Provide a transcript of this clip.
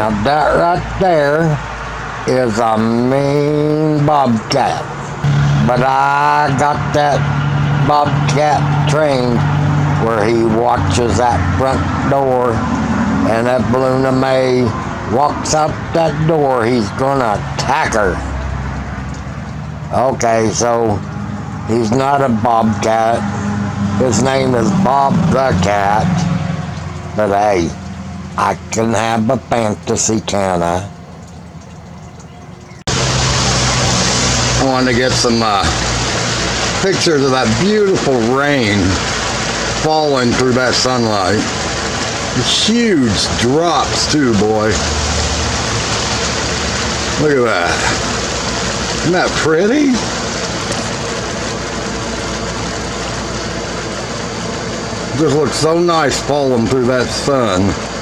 Now that right there is a mean bobcat. But I got that bobcat trained where he watches that front door, and if Luna May walks out that door, he's gonna attack her. Okay, so he's not a bobcat. His name is Bob the Cat. But hey, I can have a fantasy, can I? I want to get some pictures of that beautiful rain falling through that sunlight. Huge drops too, boy. Look at that. Isn't that pretty? Just looks so nice falling through that sun.